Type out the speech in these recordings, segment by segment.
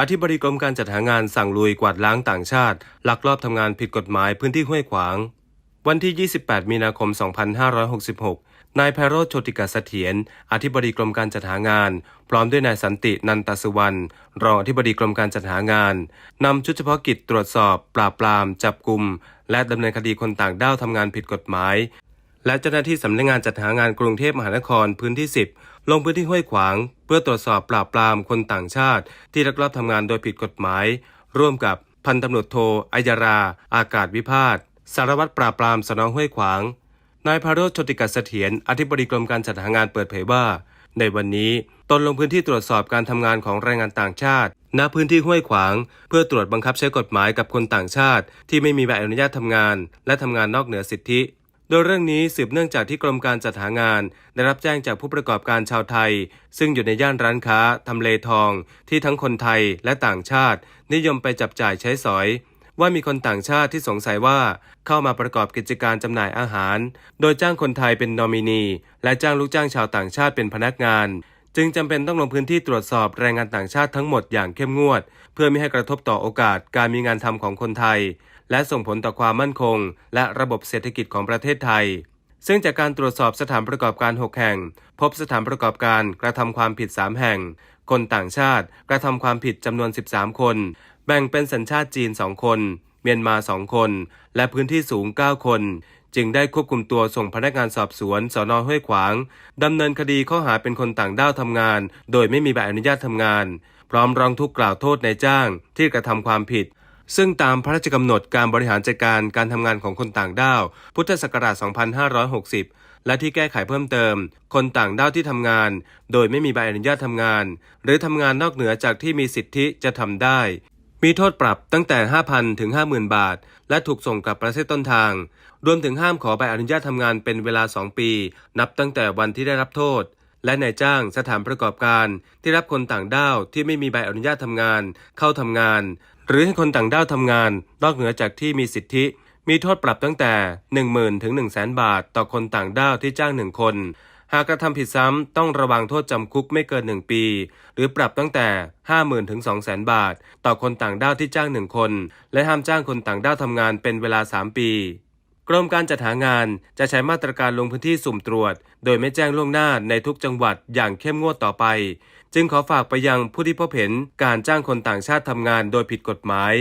อธิบดีกรมการจัดหางานสั่งลุยกวาดล้างต่างชาติลักลอบทำงานผิดกฎหมายพื้นที่ห้วยขวางวันที่ 28 มีนาคม 2566 นายไพโรจน์ โชติกเสถียรอธิบดีกรมการจัดหางานพร้อมด้วยนายสันติ นันตสุวรรณรองอธิบดีกรมการจัดหางานนำชุดเฉพาะกิจตรวจสอบปราบปรามจับกุมและดำเนินคดีคนต่างด้าวทำงานผิดกฎหมายและเจ้าหน้าที่สำนักงานจัดหางานกรุงเทพมหานครพื้นที่ 10 ลงพื้นที่ห้วยขวางเพื่อตรวจสอบปราบปรามคนต่างชาติที่ลักลอบทำงานโดยผิดกฎหมายร่วมกับพันตำรวจโทอัยราอากาศวิพาทสารวัตรปราบปรามสน.ห้วยขวางนายไพโรจน์ โชติกเสถียรอธิบดีกรมการจัดหางานเปิดเผยว่าในวันนี้ตนลงพื้นที่ตรวจสอบการทำงานของแรงงานต่างชาติณพื้นที่ห้วยขวางเพื่อตรวจบังคับใช้กฎหมายกับคนต่างชาติที่ไม่มีใบอนุญาตทำงานและทำงานนอกเหนือสิทธิโดยเรื่องนี้สืบเนื่องจากที่กรมการจัดหางานได้รับแจ้งจากผู้ประกอบการชาวไทยซึ่งอยู่ในย่านร้านค้าทำเลทองที่ทั้งคนไทยและต่างชาตินิยมไปจับจ่ายใช้สอยว่ามีคนต่างชาติที่สงสัยว่าเข้ามาประกอบกิจการจำหน่ายอาหารโดยจ้างคนไทยเป็นนอมินีและจ้างลูกจ้างชาวต่างชาติเป็นพนักงานจึงจำเป็นต้องลงพื้นที่ตรวจสอบแรงงานต่างชาติทั้งหมดอย่างเข้มงวดเพื่อไม่ให้กระทบต่อโอกาสการมีงานทำของคนไทยและส่งผลต่อความมั่นคงและระบบเศรษฐกิจของประเทศไทยซึ่งจากการตรวจสอบสถานประกอบการ6แห่งพบสถานประกอบการกระทำความผิด3แห่งคนต่างชาติกระทำความผิดจำนวน13คนแบ่งเป็นสัญชาติจีน2คนเมียนมา2คนและพื้นที่สูง9คนจึงได้ควบคุมตัวส่งพนักงานสอบสวนสน.ห้วยขวางดำเนินคดีข้อหาเป็นคนต่างด้าวทำงานโดยไม่มีใบอนุญาตทำงานพร้อมร้องทุกข์กล่าวโทษนายจ้างที่กระทำความผิดซึ่งตามพระราชกำหนดการบริหารจัดการการทำงานของคนต่างด้าวพุทธศักราช 2560 และที่แก้ไขเพิ่มเติมคนต่างด้าวที่ทำงานโดยไม่มีใบอนุญาตทำงานหรือทำงานนอกเหนือจากที่มีสิทธิจะทำได้มีโทษปรับตั้งแต่ 5,000 ถึง 50,000 บาทและถูกส่งกลับประเทศต้นทางรวมถึงห้ามขอใบอนุญาตทำงานเป็นเวลา2 ปีนับตั้งแต่วันที่ได้รับโทษและนายจ้างสถานประกอบการที่รับคนต่างด้าวที่ไม่มีใบอนุญาตทำงานเข้าทำงานหรือให้คนต่างด้าวทำงานนอกเหนือจากที่มีสิทธิมีโทษปรับตั้งแต่ 10,000 ถึง 100,000 บาทต่อคนต่างด้าวที่จ้าง1คนหากกระทำผิดซ้ำต้องระวังโทษจำคุกไม่เกิน1 ปีหรือปรับตั้งแต่ 50,000 ถึง 200,000 บาทต่อคนต่างด้าวที่จ้าง1คนและห้ามจ้างคนต่างด้าวทำงานเป็นเวลา3 ปีกรมการจัดหางานจะใช้มาตรการลงพื้นที่สุ่มตรวจโดยไม่แจ้งล่วงหน้าในทุกจังหวัดอย่างเข้มงวดต่อไปจึงขอฝากไปยังผู้ที่พบเห็นการจ้างคนต่างชาติทำงานโดยผิดกฎหมาย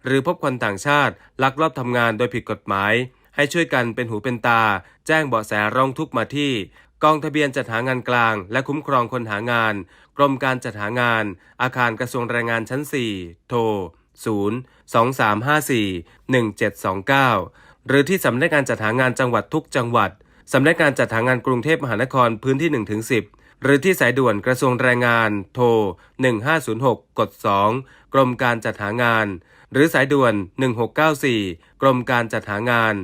หรือพบคนต่างชาติลักลอบทำงานโดยผิดกฎหมายให้ช่วยกันเป็นหูเป็นตาแจ้งเบาะแสร้องทุกข์มาที่กองทะเบียนจัดหางานกลางและคุ้มครองคนหางานกรมการจัดหางานอาคารกระทรวงแรงงานชั้น 4 โทร 023541729 หรือที่สำนักงานจัดหางานจังหวัดทุกจังหวัดสำนักงานจัดหางานกรุงเทพมหานครพื้นที่ 1-10 หรือที่สายด่วนกระทรวงแรงงานโทร 1506 กด 2 กรมการจัดหางานหรือสายด่วน 1694 กรมการจัดหางาน